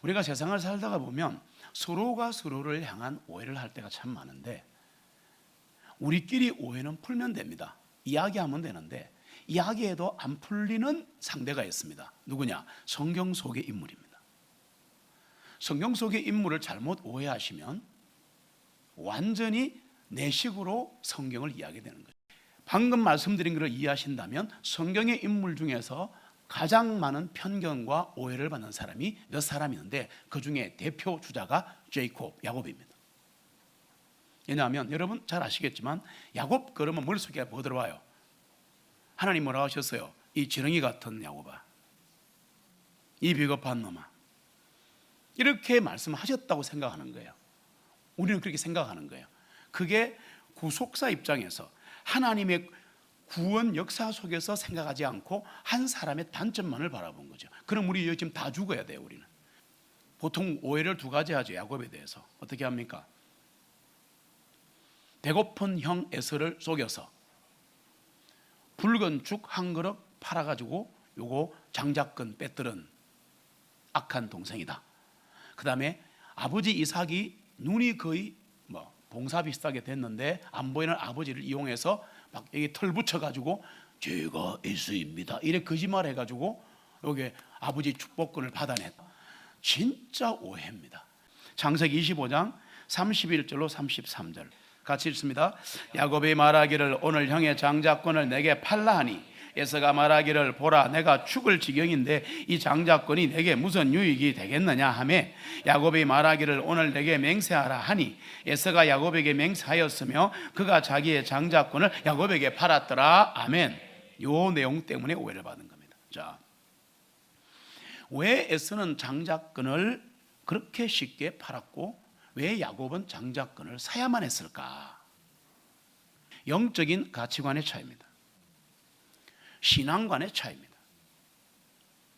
우리가 세상을 살다가 보면 서로가 서로를 향한 오해를 할 때가 참 많은데, 우리끼리 오해는 풀면 됩니다. 이야기하면 되는데 이야기해도 안 풀리는 상대가 있습니다. 누구냐? 성경 속의 인물입니다. 성경 속의 인물을 잘못 오해하시면 완전히 내 식으로 성경을 이야기되는 거죠. 방금 말씀드린 것을 이해하신다면 성경의 인물 중에서 가장 많은 편견과 오해를 받는 사람이 몇 사람이 있는데, 그 중에 대표 주자가 야곱입니다. 왜냐하면 여러분 잘 아시겠지만 야곱 그러면 머릿속에 뭐 들어와요? 하나님 뭐라고 하셨어요? 이 지렁이 같은 야곱아, 이 비겁한 놈아, 이렇게 말씀하셨다고 생각하는 거예요. 우리는 그렇게 생각하는 거예요. 그게 구속사 입장에서 하나님의 구원 역사 속에서 생각하지 않고 한 사람의 단점만을 바라본 거죠. 그럼 우리 지금 다 죽어야 돼요. 우리는 보통 오해를 두 가지 하죠. 야곱에 대해서 어떻게 합니까? 배고픈 형 에서를 속여서 붉은 죽 한 그릇 팔아가지고 요거 장자권 빼들은 악한 동생이다. 그 다음에 아버지 이삭이 눈이 거의 봉사 비슷하게 됐는데 안 보이는 아버지를 이용해서 막 여기 털 붙여가지고 제가 예수입니다 이래 거짓말 해가지고 여기 아버지 축복권을 받아냈다. 진짜 오해입니다. 창세기 25장 31절로 33절 같이 읽습니다. 야곱이 말하기를 오늘 형의 장자권을 내게 팔라 하니 에서가 말하기를 보라 내가 죽을 지경인데 이 장자권이 내게 무슨 유익이 되겠느냐 하매 야곱이 말하기를 오늘 내게 맹세하라 하니 에서가 야곱에게 맹세하였으며 그가 자기의 장자권을 야곱에게 팔았더라. 아멘. 요 내용 때문에 오해를 받은 겁니다. 자, 왜 에서는 장자권을 그렇게 쉽게 팔았고 왜 야곱은 장자권을 사야만 했을까? 영적인 가치관의 차이입니다. 신앙관의 차이입니다.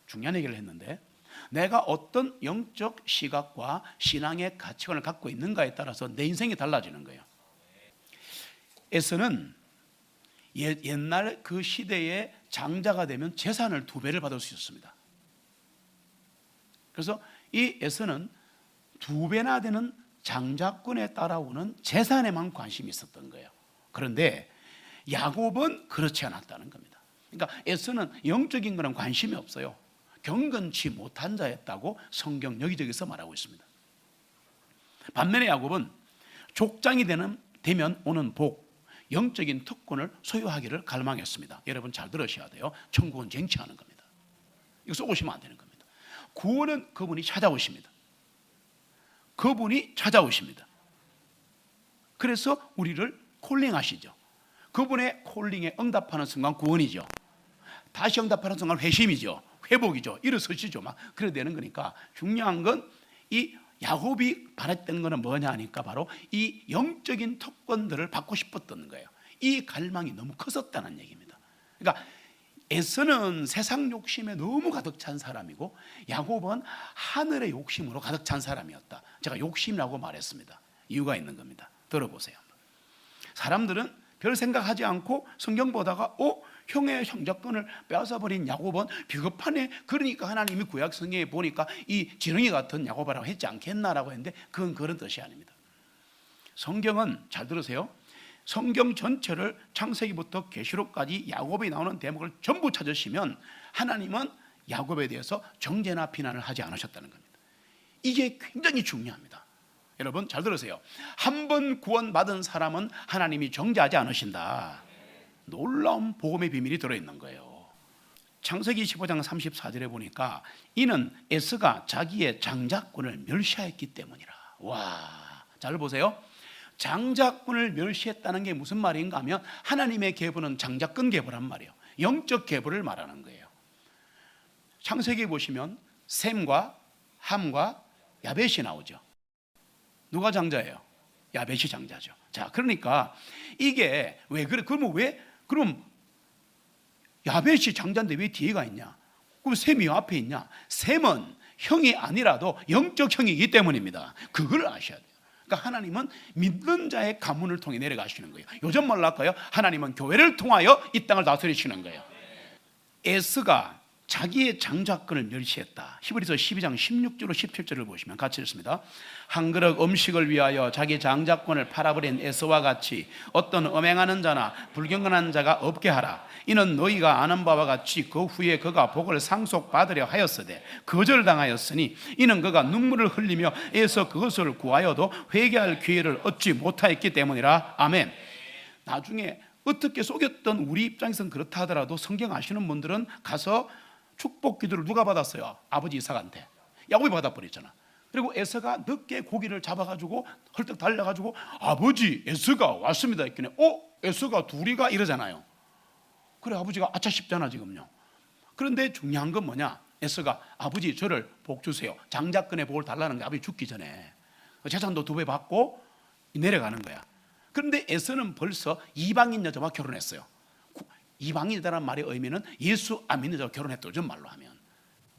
중요한 얘기를 했는데, 내가 어떤 영적 시각과 신앙의 가치관을 갖고 있는가에 따라서 내 인생이 달라지는 거예요. 에서는 옛날 그 시대에 장자가 되면 재산을 2배를 받을 수 있었습니다. 그래서 이 에서는 2배나 되는 장자권에 따라오는 재산에만 관심이 있었던 거예요. 그런데 야곱은 그렇지 않았다는 겁니다. 그러니까 에서는 영적인 거는 관심이 없어요. 경건치 못한 자였다고 성경 여기저기서 말하고 있습니다. 반면에 야곱은 족장이 되면 오는 복, 영적인 특권을 소유하기를 갈망했습니다. 여러분 잘 들으셔야 돼요. 천국은 쟁취하는 겁니다. 이거 쏘고시면 안 되는 겁니다. 구원은 그분이 찾아오십니다. 그분이 찾아오십니다. 그래서 우리를 콜링하시죠. 그분의 콜링에 응답하는 순간 구원이죠. 다시 응답하는 순간 회심이죠. 회복이죠. 일어서시죠. 막 그래 되는 거니까 중요한 건 이 야곱이 바랬던 거는 뭐냐 하니까 바로 이 영적인 특권들을 받고 싶었던 거예요. 이 갈망이 너무 컸었다는 얘기입니다. 그러니까 에서는 세상 욕심에 너무 가득 찬 사람이고 야곱은 하늘의 욕심으로 가득 찬 사람이었다. 제가 욕심이라고 말했습니다. 이유가 있는 겁니다. 들어보세요. 사람들은 별 생각하지 않고 성경 보다가 형의 장자권을 빼앗아버린 야곱은 비겁하네. 그러니까 하나님이 구약 성경에 보니까 이 지렁이 같은 야곱이라고 했지 않겠나라고 했는데 그건 그런 뜻이 아닙니다. 성경은 잘 들으세요. 성경 전체를 창세기부터 계시록까지 야곱이 나오는 대목을 전부 찾으시면 하나님은 야곱에 대해서 정죄나 비난을 하지 않으셨다는 겁니다. 이게 굉장히 중요합니다. 여러분 잘 들으세요. 한 번 구원받은 사람은 하나님이 정죄하지 않으신다. 놀라운 복음의 비밀이 들어있는 거예요. 창세기 15장 34절에 보니까 이는 에서가 자기의 장자권을 멸시하였기 때문이라. 와, 잘 보세요. 장자권을 멸시했다는 게 무슨 말인가 하면 하나님의 계보는 장자권 계보란 말이에요. 영적 계보를 말하는 거예요. 창세기 보시면 셈과 함과 야벳이 나오죠. 누가 장자예요? 야벳이 장자죠. 자, 그러니까 이게 왜 그래? 그럼 야벳이 장자인데 왜 뒤에가 있냐? 그럼 셈이 앞에 있냐? 셈은 형이 아니라도 영적 형이기 때문입니다. 그걸 아셔야 돼요. 그러니까 하나님은 믿는 자의 가문을 통해 내려가시는 거예요. 요즘 말로 할까요? 하나님은 교회를 통하여 이 땅을 다스리시는 거예요. 에스가 자기의 장자권을 멸시했다. 히브리서 12장 16절로 17절을 보시면 같이 읽습니다. 한 그릇 음식을 위하여 자기 장자권을 팔아버린 에서와 같이 어떤 음행하는 자나 불경건한 자가 없게 하라. 이는 너희가 아는 바와 같이 그 후에 그가 복을 상속받으려 하였으되 거절당하였으니 이는 그가 눈물을 흘리며 애써 그것을 구하여도 회개할 기회를 얻지 못하였기 때문이라. 아멘. 나중에 어떻게 속였던 우리 입장에서는 그렇다 하더라도 성경 아시는 분들은 가서 축복 기도를 누가 받았어요? 아버지 이삭한테. 야곱이 받아버렸잖아. 그리고 에서가 늦게 고기를 잡아가지고 헐떡 달려가지고 아버지 에서가 왔습니다 했더니 에서가 둘이가 이러잖아요. 그래 아버지가 아차 싶잖아 지금요. 그런데 중요한 건 뭐냐? 에서가 아버지 저를 복 주세요. 장자권의 복을 달라는 게 아버지 죽기 전에 재산도 2배 받고 내려가는 거야. 그런데 에서는 벌써 이방인 여자와 결혼했어요. 이방인이라는 말의 의미는 예수 안 믿는 자와 결혼했죠. 전 말로 하면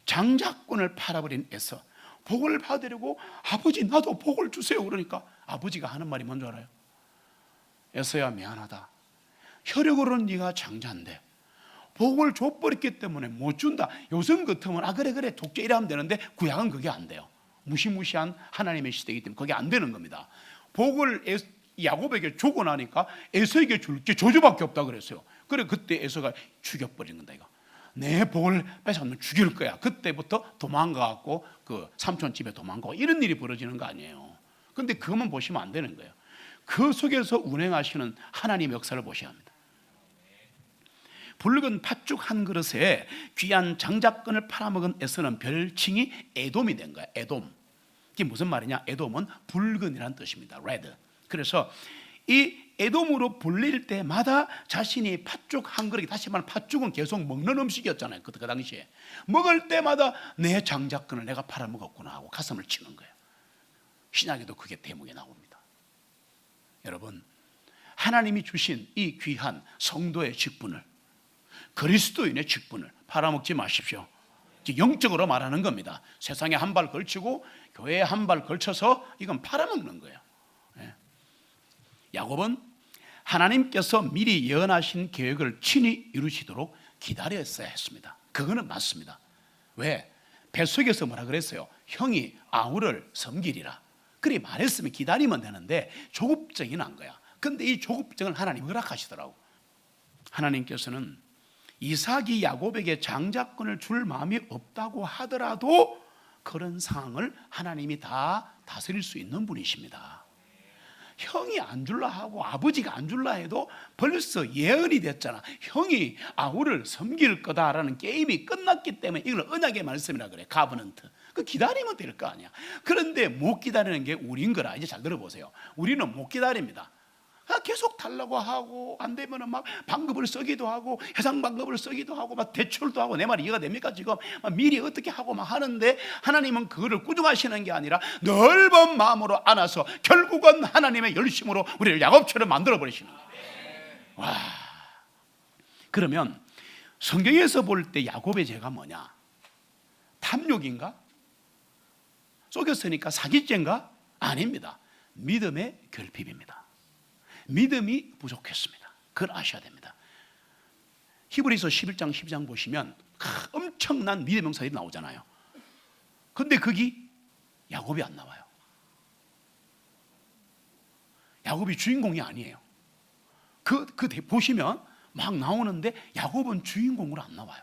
장자권을 팔아버린 에서 복을 받으려고 아버지 나도 복을 주세요 그러니까 아버지가 하는 말이 뭔지 알아요? 에서야 미안하다. 혈육으로는 네가 장자인데 복을 줘버렸기 때문에 못 준다. 요즘 같으면 그래 독재 이러면 되는데 구약은 그게 안 돼요. 무시무시한 하나님의 시대이기 때문에 그게 안 되는 겁니다. 복을 야곱에게 주고 나니까 에서에게 줄 게 저주밖에 없다 그랬어요. 그래 그때 에서가 죽여버린 건다 이거. 내 복을 뺏어가면 죽일 거야. 그때부터 도망가갖고 그 삼촌 집에 도망가고 이런 일이 벌어지는 거 아니에요. 근데 그것만 보시면 안 되는 거예요. 그 속에서 운행하시는 하나님의 역사를 보셔야 합니다. 붉은 팥죽 한 그릇에 귀한 장자권을 팔아먹은 에서는 별칭이 에돔이 된 거야. 에돔. 이게 무슨 말이냐? 에돔은 붉은이라는 뜻입니다. 레드. 그래서 이 에돔으로 불릴 때마다 자신이 팥죽 한 그릇, 다시 말하면 팥죽은 계속 먹는 음식이었잖아요. 그 당시에 먹을 때마다 내 장자권을 내가 팔아먹었구나 하고 가슴을 치는 거예요. 신약에도 그게 대목에 나옵니다. 여러분, 하나님이 주신 이 귀한 성도의 직분을, 그리스도인의 직분을 팔아먹지 마십시오. 영적으로 말하는 겁니다. 세상에 한 발 걸치고 교회에 한 발 걸쳐서 이건 팔아먹는 거예요. 야곱은 하나님께서 미리 예언하신 계획을 친히 이루시도록 기다렸어야 했습니다. 그거는 맞습니다. 왜? 뱃속에서 뭐라 그랬어요? 형이 아우를 섬기리라. 그리 말했으면 기다리면 되는데 조급증이 난 거야. 근데 이 조급증을 하나님이 허락하시더라고. 하나님께서는 이삭이 야곱에게 장자권을 줄 마음이 없다고 하더라도 그런 상황을 하나님이 다 다스릴 수 있는 분이십니다. 형이 안 줄라 하고 아버지가 안 줄라 해도 벌써 예언이 됐잖아. 형이 아우를 섬길 거다라는 게임이 끝났기 때문에 이걸 언약의 말씀이라 그래. 가버넌트. 그 기다리면 될 거 아니야. 그런데 못 기다리는 게 우린 거라. 이제 잘 들어보세요. 우리는 못 기다립니다. 계속 달라고 하고 안 되면은 막 방법을 쓰기도 하고 해상 방법을 쓰기도 하고 막 대출도 하고. 내 말이 이해가 됩니까? 지금 막 미리 어떻게 하고 막 하는데 하나님은 그거를 꾸중하시는 게 아니라 넓은 마음으로 안아서 결국은 하나님의 열심으로 우리를 야곱처럼 만들어 버리시는 거예요. 와. 그러면 성경에서 볼 때 야곱의 죄가 뭐냐? 탐욕인가? 속였으니까 사기죄인가? 아닙니다. 믿음의 결핍입니다. 믿음이 부족했습니다. 그걸 아셔야 됩니다. 히브리서 11장 12장 보시면 엄청난 믿음의 명사들이 나오잖아요. 근데 거기 야곱이 안 나와요. 야곱이 주인공이 아니에요. 그 보시면 막 나오는데 야곱은 주인공으로 안 나와요.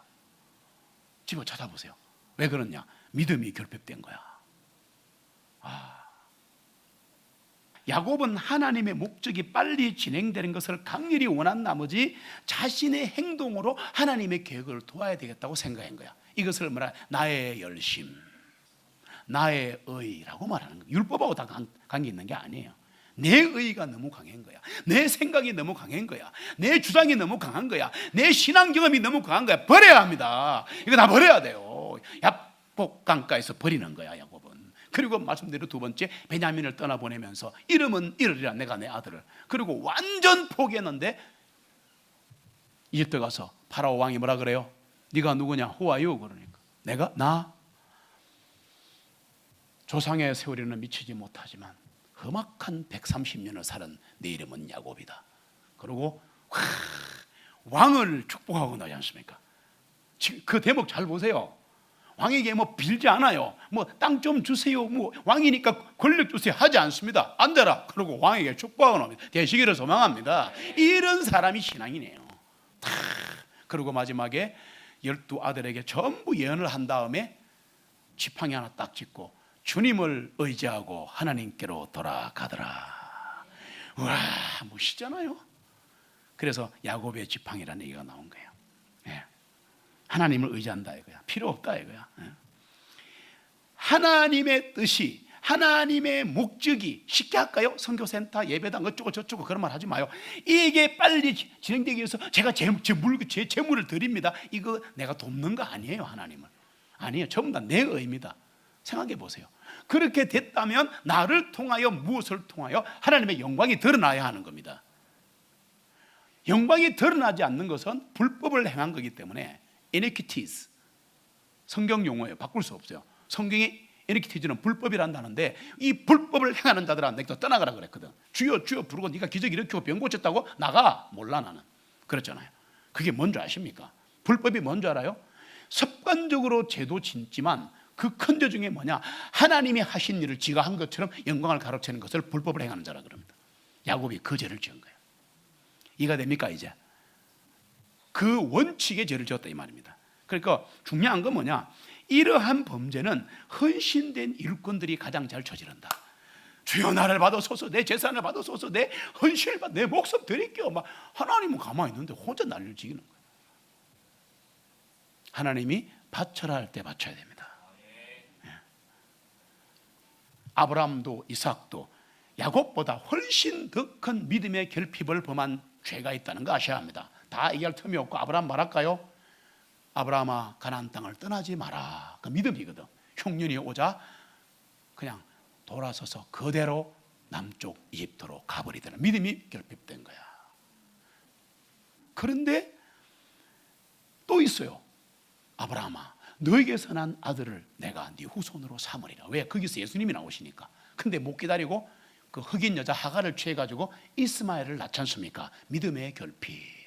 집어 찾아보세요. 왜 그러냐? 믿음이 결핍된 거야. 야곱은 하나님의 목적이 빨리 진행되는 것을 강렬히 원한 나머지 자신의 행동으로 하나님의 계획을 도와야 되겠다고 생각한 거야. 이것을 뭐라? 나의 열심, 나의 의라고 말하는 거야. 율법하고 다 관계 있는 게 아니에요. 내 의가 너무 강한 거야. 내 생각이 너무 강한 거야. 내 주장이 너무 강한 거야. 내 신앙 경험이 너무 강한 거야. 버려야 합니다. 이거 다 버려야 돼요. 야복강가에서 버리는 거야, 야곱은. 그리고 말씀대로 두 번째, 베냐민을 떠나보내면서 이름은 이르리라, 내가 내 아들을. 그리고 완전 포기했는데 이집트 가서 파라오 왕이 뭐라 그래요? 네가 누구냐? Who are you? 그러니까 내가 나 조상의 세월에는 미치지 못하지만 험악한 130년을 살은 내 이름은 야곱이다. 그리고 왕을 축복하고 나지 않습니까? 그 대목 잘 보세요. 왕에게 뭐 빌지 않아요. 뭐 땅 좀 주세요. 뭐 왕이니까 권력 주세요 하지 않습니다. 앉아라. 그러고 왕에게 축복하고 옵니다. 대시기를 소망합니다. 이런 사람이 신앙이네요. 다 그리고 마지막에 12아들에게 전부 예언을 한 다음에 지팡이 하나 딱 짚고 주님을 의지하고 하나님께로 돌아가더라. 우와, 멋있잖아요. 그래서 야곱의 지팡이라는 얘기가 나온 거예요. 예. 하나님을 의지한다 이거야. 필요 없다 이거야. 예. 하나님의 뜻이, 하나님의 목적이, 쉽게 할까요? 선교센터, 예배당 어쩌고 저쩌고 그런 말 하지 마요. 이게 빨리 진행되기 위해서 제가 제 재물을 드립니다. 이거 내가 돕는 거 아니에요. 하나님을. 아니에요. 전부 다 내 의입니다. 생각해 보세요. 그렇게 됐다면 나를 통하여, 무엇을 통하여 하나님의 영광이 드러나야 하는 겁니다. 영광이 드러나지 않는 것은 불법을 행한 거기 때문에 iniquities, 성경 용어예요. 바꿀 수 없어요. 성경이 iniquities는 불법이란다는데 이 불법을 행하는 자들한테 또 떠나가라 그랬거든. 주여 주여 부르고 네가 기적 일으키고 병 고쳤다고 나가. 몰라 나는. 그렇잖아요. 그게 뭔지 아십니까? 불법이 뭔지 알아요? 습관적으로 죄도 짓지만 그 큰 죄 중에 뭐냐, 하나님이 하신 일을 지가 한 것처럼 영광을 가로채는 것을 불법을 행하는 자라 그럽니다. 야곱이 그 죄를 지은 거예요. 이해가 됩니까? 이제 그 원칙의 죄를 지었다 이 말입니다. 그러니까 중요한 건 뭐냐, 이러한 범죄는 헌신된 일꾼들이 가장 잘 저지른다. 주여 나를 받아소서, 내 재산을 받아소서, 내 헌신을 받아, 내 목숨 드릴게요. 막 하나님은 가만히 있는데 혼자 난리를 지기는 거예요. 하나님이 바쳐라 할 때 바쳐야 됩니다. 아브라함도 이삭도 야곱보다 훨씬 더 큰 믿음의 결핍을 범한 죄가 있다는 거 아셔야 합니다. 다 얘기할 틈이 없고 아브라함 말할까요? 아브라함아 가나안 땅을 떠나지 마라. 그 믿음이거든. 흉년이 오자 그냥 돌아서서 그대로 남쪽 이집트로 가버리더라. 믿음이 결핍된 거야. 그런데 또 있어요. 아브라함아 너에게서 난 아들을 내가 네 후손으로 삼으리라. 왜? 거기서 예수님이 나오시니까. 근데 못 기다리고 그 흑인 여자 하갈을 취해가지고 이스마엘을 낳지 않습니까? 믿음의 결핍.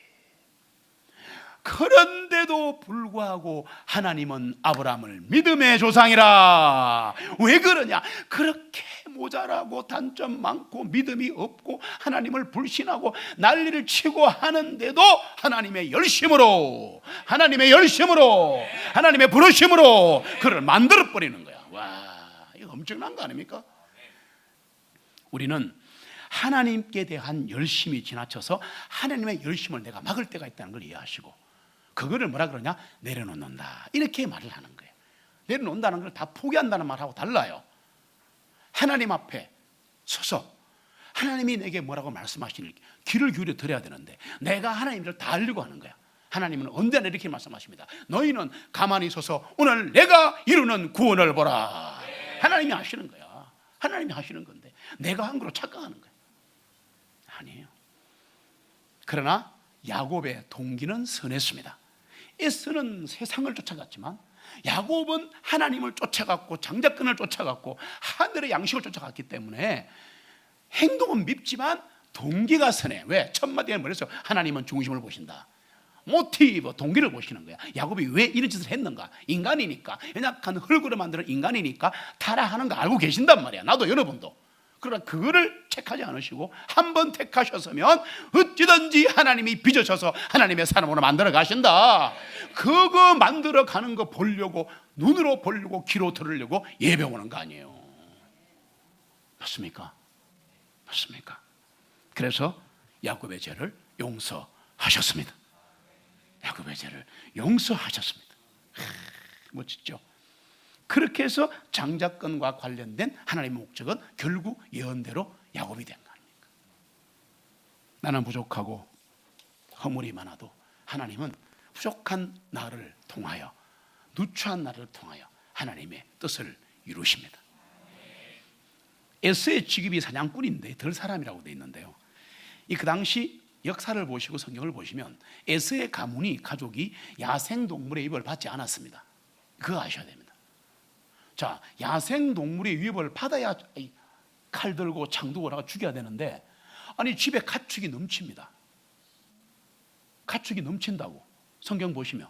그런데도 불구하고 하나님은 아브라함을 믿음의 조상이라. 왜 그러냐? 그렇게 모자라고 단점 많고 믿음이 없고 하나님을 불신하고 난리를 치고 하는데도 하나님의 열심으로, 하나님의 부르심으로 그를 만들어버리는 거야. 와, 이거 엄청난 거 아닙니까? 우리는 하나님께 대한 열심이 지나쳐서 하나님의 열심을 내가 막을 때가 있다는 걸 이해하시고, 그거를 뭐라 그러냐? 내려놓는다. 이렇게 말을 하는 거예요. 내려놓는다는 걸 다 포기한다는 말하고 달라요. 하나님 앞에 서서 하나님이 내게 뭐라고 말씀하시는 귀를 기울여 들어야 되는데 내가 하나님을 다 알려고 하는 거야. 하나님은 언제나 이렇게 말씀하십니다. 너희는 가만히 서서 오늘 내가 이루는 구원을 보라. 하나님이 하시는 거야. 하나님이 하시는 건데 내가 한 거로 착각하는 거야. 아니에요. 그러나 야곱의 동기는 선했습니다. 에서는 세상을 쫓아갔지만 야곱은 하나님을 쫓아갔고 장자권을 쫓아갔고 하늘의 양식을 쫓아갔기 때문에 행동은 밉지만 동기가 선해. 왜? 첫 마디에 말해서 하나님은 중심을 보신다. 모티브, 동기를 보시는 거야. 야곱이 왜 이런 짓을 했는가? 인간이니까, 연약한 흙으로 만드는 인간이니까 타락하는 거 알고 계신단 말이야. 나도 여러분도. 그러나 그거를 택하지 않으시고 한 번 택하셨으면 어찌든지 하나님이 빚으셔서 하나님의 사람으로 만들어 가신다. 그거 만들어 가는 거 보려고, 눈으로 보려고, 귀로 들으려고 예배 오는 거 아니에요. 맞습니까? 맞습니까? 그래서 야곱의 죄를 용서하셨습니다. 야곱의 죄를 용서하셨습니다. 멋지죠? 그렇게 해서 장자권과 관련된 하나님의 목적은 결국 예언대로 야곱이 된 거 아닙니까? 나는 부족하고 허물이 많아도 하나님은 부족한 나를 통하여, 누추한 나를 통하여 하나님의 뜻을 이루십니다. 에서의 직업이 사냥꾼인데 덜 사람이라고 되어 있는데요, 그 당시 역사를 보시고 성경을 보시면 에서의 가문이, 가족이 야생동물의 위협을 받지 않았습니다. 그거 아셔야 됩니다. 자, 야생동물의 위협을 받아야 칼 들고 창 두고 나가 죽여야 되는데, 아니 집에 가축이 넘칩니다. 가축이 넘친다고 성경 보시면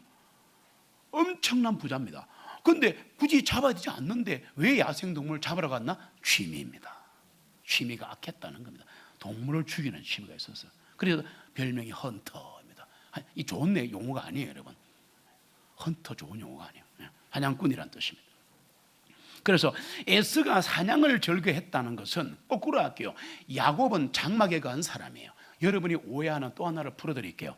엄청난 부자입니다. 근데 굳이 잡아야 되지 않는데 왜 야생동물을 잡으러 갔나? 취미입니다. 취미가 악했다는 겁니다. 동물을 죽이는 취미가 있었어요. 그래서 별명이 헌터입니다. 이 좋은 용어가 아니에요, 여러분. 헌터 좋은 용어가 아니에요. 사냥꾼이란 뜻입니다. 그래서 에서가 사냥을 즐겨했다는 것은 거꾸로 할게요. 야곱은 장막에 간 사람이에요. 여러분이 오해하는 또 하나를 풀어드릴게요.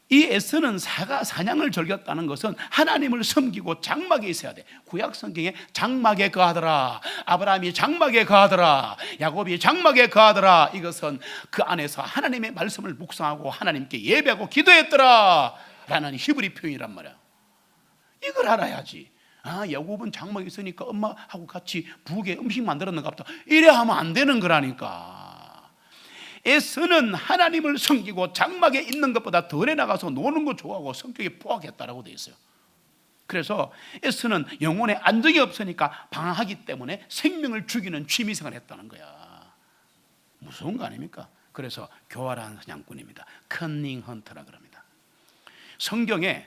이 에서는 사냥을 즐겼다는 것은 하나님을 섬기고 장막에 있어야 돼. 구약 성경에 장막에 거하더라, 아브라함이 장막에 거하더라, 야곱이 장막에 거하더라. 이것은 그 안에서 하나님의 말씀을 묵상하고 하나님께 예배하고 기도했더라 라는 히브리 표현이란 말이야. 이걸 알아야지. 야곱은 장막에 있으니까 엄마하고 같이 부엌에 음식 만들었는가 보다, 이래 하면 안 되는 거라니까. 에서는 하나님을 섬기고 장막에 있는 것보다 덜에 나가서 노는 거 좋아하고 성격이 포악했다라고 되어 있어요. 그래서 에서는 영혼에 안정이 없으니까 방황하기 때문에 생명을 죽이는 취미생활을 했다는 거야. 무서운 거 아닙니까? 그래서 교활한 사냥꾼입니다. 커닝 헌터라 그럽니다. 성경에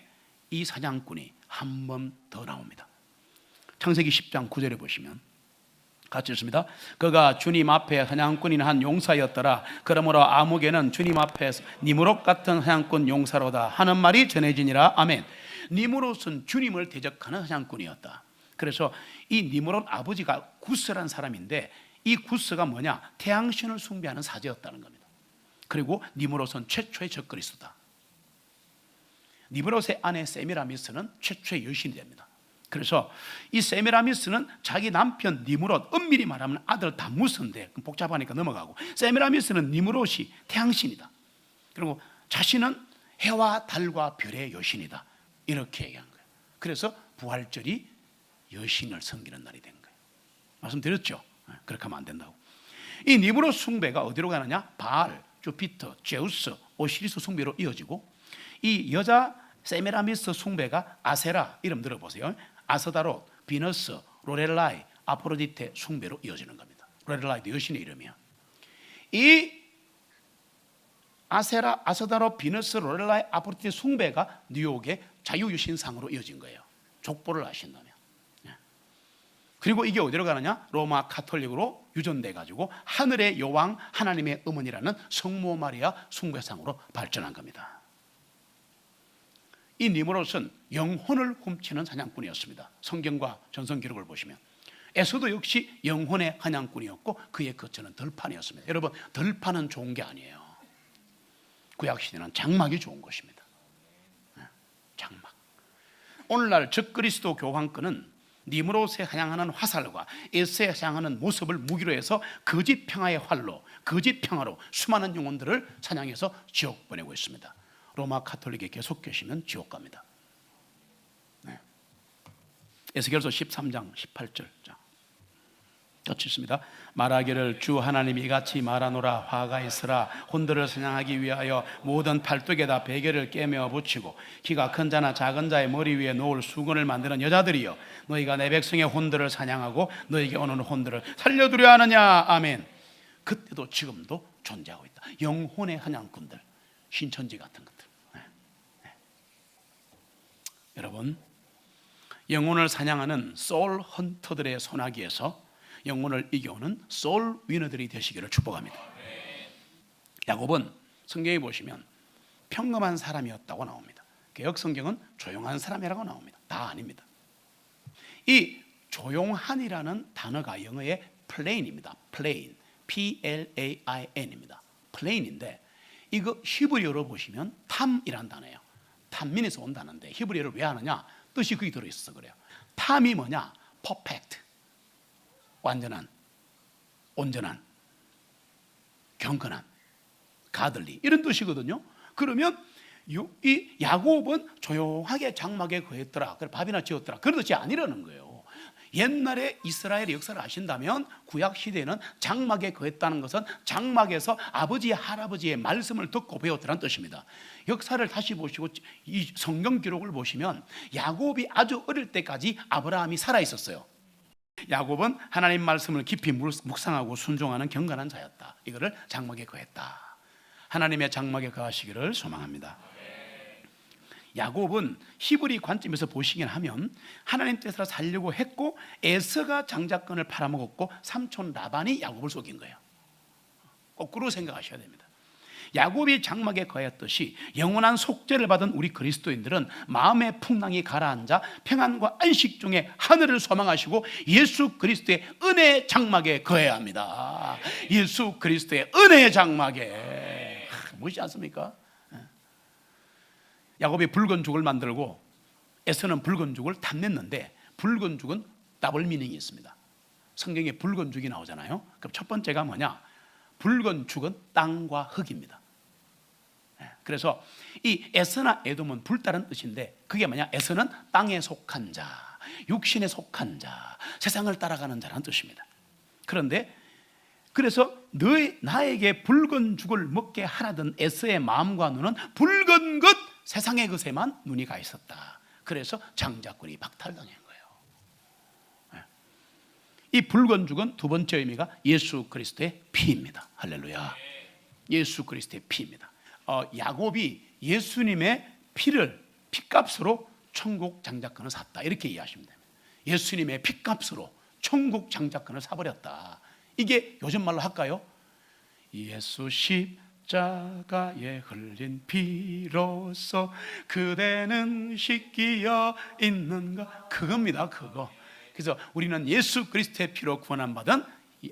이 사냥꾼이 한 번 더 나옵니다. 창세기 10장 9절에 보시면 같이 읽습니다. 그가 주님 앞에 사냥꾼인 한 용사였더라. 그러므로 아무개는 주님 앞에서 니므롯 같은 사냥꾼 용사로다 하는 말이 전해지니라. 아멘. 니므롯은 주님을 대적하는 사냥꾼이었다. 그래서 이 니므롯 아버지가 구스라는 사람인데, 이 구스가 뭐냐? 태양신을 숭배하는 사제였다는 겁니다. 그리고 니므롯은 최초의 적그리스도다. 니므롯의 아내 세미라미스는 최초의 여신이 됩니다. 그래서 이 세미라미스는 자기 남편 니므롯, 엄밀히 말하면 아들 담무스인데 복잡하니까 넘어가고, 세미라미스는 니므롯이 태양신이다. 그리고 자신은 해와 달과 별의 여신이다. 이렇게 얘기한 거예요. 그래서 부활절이 여신을 섬기는 날이 된 거예요. 말씀드렸죠? 그렇게 하면 안 된다고. 이 니므롯 숭배가 어디로 가느냐? 바알, 주피터, 제우스, 오시리스 숭배로 이어지고, 이 여자 세미라미스 숭배가 아세라, 이름 들어보세요. 아스다롯, 비너스, 로렐라이, 아포로디테 숭배로 이어지는 겁니다. 로렐라이도 여신의 이름이야. 이 아세라, 아스다롯, 비너스, 로렐라이, 아포로디테 숭배가 뉴욕의 자유여신상으로 이어진 거예요. 족보를 하신다면. 그리고 이게 어디로 가느냐? 로마 카톨릭으로 유전돼 가지고 하늘의 여왕 하나님의 어머니라는 성모 마리아 숭배상으로 발전한 겁니다. 이 니므롯은 영혼을 훔치는 사냥꾼이었습니다. 성경과 전성 기록을 보시면 에서도 역시 영혼의 사냥꾼이었고 그의 거처는 들판이었습니다. 여러분, 들판은 좋은 게 아니에요. 구약시대는 장막이 좋은 것입니다. 장막. 오늘날 적그리스도 교황권은 니므롯에 향하는 화살과 에서에 향하는 모습을 무기로 해서 거짓 평화의 활로, 거짓 평화로 수많은 영혼들을 사냥해서 지옥 보내고 있습니다. 로마 카톨릭에 계속 계시면 지옥 갑니다. 에스겔서 13장 18절 같이 있습니다. 말하기를 주 하나님이 이같이 말하노라. 화가 있으라. 혼들을 사냥하기 위하여 모든 팔뚝에다 베개를 깨며 붙이고 키가 큰 자나 작은 자의 머리 위에 놓을 수건을 만드는 여자들이여, 너희가 내 백성의 혼들을 사냥하고 너희에게 오는 혼들을 살려두려 하느냐. 아멘. 그때도 지금도 존재하고 있다. 영혼의 사냥꾼들, 신천지 같은 것들. 여러분, 영혼을 사냥하는 소울 헌터들의 소나기에서 영혼을 이겨오는 소울 위너들이 되시기를 축복합니다. 야곱은 성경에 보시면 평범한 사람이었다고 나옵니다. 개역 성경은 조용한 사람이라고 나옵니다. 다 아닙니다. 이 조용한이라는 단어가 영어의 plain입니다. plain, P-L-A-I-N입니다. plain인데 이거 히브리어로 보시면 탐이란 단어예요. 탐민에서 온 단어인데 히브리어를 왜 하느냐? 뜻이 거기 들어있어서 그래요. 탐이 뭐냐? perfect, 완전한, 온전한, 경건한, 가들리, 이런 뜻이거든요. 그러면 이 야곱은 조용하게 장막에 거했더라, 밥이나 지었더라, 그런 뜻이 아니라는 거예요. 옛날에 이스라엘의 역사를 아신다면 구약 시대에는 장막에 거했다는 것은 장막에서 아버지 할아버지의 말씀을 듣고 배웠다는 뜻입니다. 역사를 다시 보시고 이 성경 기록을 보시면 야곱이 아주 어릴 때까지 아브라함이 살아 있었어요. 야곱은 하나님 말씀을 깊이 묵상하고 순종하는 경건한 자였다. 이거를 장막에 거했다. 하나님의 장막에 거하시기를 소망합니다. 야곱은 히브리 관점에서 보시긴 하면 하나님 뜻으로 살려고 했고 에서가 장자권을 팔아먹었고 삼촌 라반이 야곱을 속인 거예요. 거꾸로 생각하셔야 됩니다. 야곱이 장막에 거했듯이 영원한 속죄를 받은 우리 그리스도인들은 마음의 풍랑이 가라앉아 평안과 안식 중에 하늘을 소망하시고 예수 그리스도의 은혜의 장막에 거해야 합니다. 예수 그리스도의 은혜의 장막에. 멋있지 않습니까? 야곱이 붉은 죽을 만들고 에서는 붉은 죽을 탐냈는데 붉은 죽은 더블 미닝이 있습니다. 성경에 붉은 죽이 나오잖아요. 그럼 첫 번째가 뭐냐? 붉은 죽은 땅과 흙입니다. 그래서 이 에서나 에돔은 불다른 뜻인데 그게 뭐냐? 에서는 땅에 속한 자, 육신에 속한 자, 세상을 따라가는 자라는 뜻입니다. 그런데 그래서 나에게 붉은 죽을 먹게 하라던 에서의 마음과 눈은 붉은 것, 세상의 것에만 눈이 가 있었다. 그래서 장자권이 박탈당한 거예요. 이 붉은 죽은 두 번째 의미가 예수 그리스도의 피입니다. 할렐루야. 예수 그리스도의 피입니다. 야곱이 예수님의 피값으로 천국 장자권을 샀다, 이렇게 이해하시면 됩니다. 예수님의 피값으로 천국 장자권을 사버렸다. 이게 요즘 말로 할까요? 예수 십자가에 흘린 피로써 그대는 씻기어 있는가, 그겁니다. 그거. 그래서 우리는 예수 그리스도의 피로 구원함 받은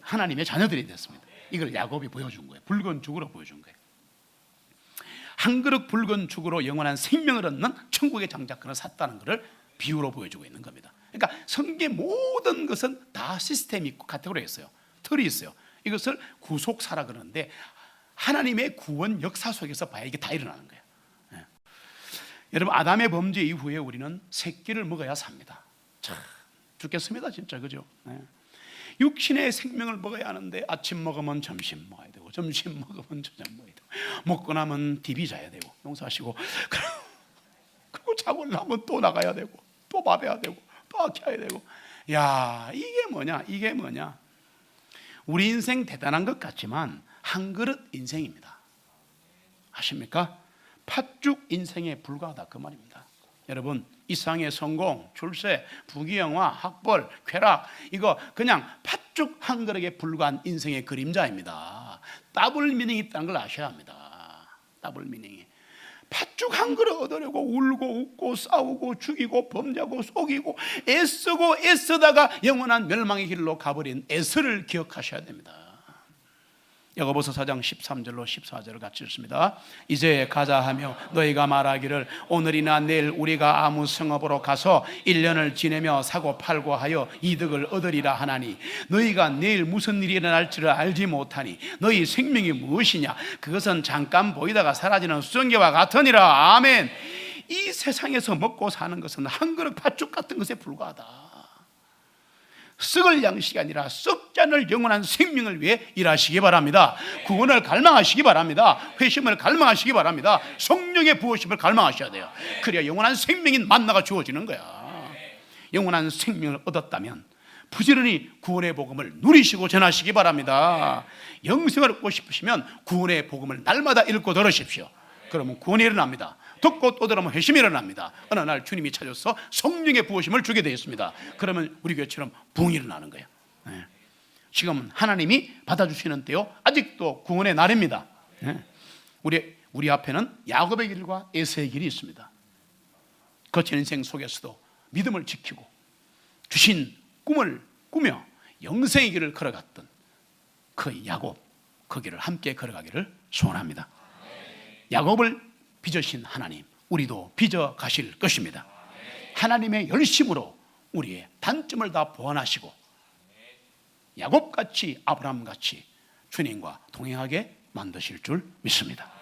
하나님의 자녀들이 됐습니다. 이걸 야곱이 보여준 거예요. 붉은 죽으로 보여준 거예요. 한 그릇 붉은 죽으로 영원한 생명을 얻는 천국의 장자권을 샀다는 것을 비유로 보여주고 있는 겁니다. 그러니까 성경의 모든 것은 다 시스템이 있고 카테고리가 있어요. 틀이 있어요. 이것을 구속사라 그러는데 하나님의 구원 역사 속에서 봐야 이게 다 일어나는 거예요. 여러분, 아담의 범죄 이후에 우리는 새끼를 먹어야 삽니다. 참 죽겠습니다 진짜, 그죠? 육신의 생명을 먹어야 하는데 아침 먹으면 점심 먹어야 되고 점심 먹으면 저녁 먹어야 되고 먹고 나면 TV 자야 되고, 용서하시고, 그리고 자고 나면 또 나가야 되고 또 밥해야 되고 또 아껴야 되고. 야, 이게 뭐냐? 우리 인생 대단한 것 같지만 한 그릇 인생입니다. 아십니까? 팥죽 인생에 불과하다, 그 말입니다. 여러분, 이상의 성공, 출세, 부귀영화, 학벌, 쾌락, 이거 그냥 팥죽 한 그릇에 불과한 인생의 그림자입니다. 더블 미닝이 있다는 걸 아셔야 합니다. 더블 미닝이. 팥죽 한 그릇 얻으려고 울고 웃고 싸우고 죽이고 범죄하고 속이고 애쓰고 애쓰다가 영원한 멸망의 길로 가버린 에서를 기억하셔야 됩니다. 야고보서 4장 13절로 14절을 같이 읽습니다. 이제 가자 하며 너희가 말하기를 오늘이나 내일 우리가 아무 성읍으로 가서 1년을 지내며 사고 팔고 하여 이득을 얻으리라 하나니 너희가 내일 무슨 일이 일어날지를 알지 못하니 너희 생명이 무엇이냐? 그것은 잠깐 보이다가 사라지는 수정기와 같으니라. 아멘. 이 세상에서 먹고 사는 것은 한 그릇 팥죽 같은 것에 불과하다. 썩을 양식이 아니라 썩지 않을 영원한 생명을 위해 일하시기 바랍니다. 구원을 갈망하시기 바랍니다. 회심을 갈망하시기 바랍니다. 성령의 부으심을 갈망하셔야 돼요. 그래야 영원한 생명인 만나가 주어지는 거야. 영원한 생명을 얻었다면 부지런히 구원의 복음을 누리시고 전하시기 바랍니다. 영생을 얻고 싶으시면 구원의 복음을 날마다 읽고 들으십시오. 그러면 구원이 일어납니다. 듣고 또 들으면 회심이 일어납니다. 어느 날 주님이 찾아서 성령의 부으심을 주게 되었습니다. 그러면 우리 교회처럼 부흥이 일어나는 거예요. 지금은 하나님이 받아주시는 때요, 아직도 구원의 날입니다. 우리 앞에는 야곱의 길과 에서의 길이 있습니다. 거친 인생 속에서도 믿음을 지키고 주신 꿈을 꾸며 영생의 길을 걸어갔던 그 야곱, 그 길을 함께 걸어가기를 소원합니다. 야곱을 빚으신 하나님, 우리도 빚어 가실 것입니다. 하나님의 열심으로 우리의 단점을 다 보완하시고 야곱같이, 아브라함같이 주님과 동행하게 만드실 줄 믿습니다.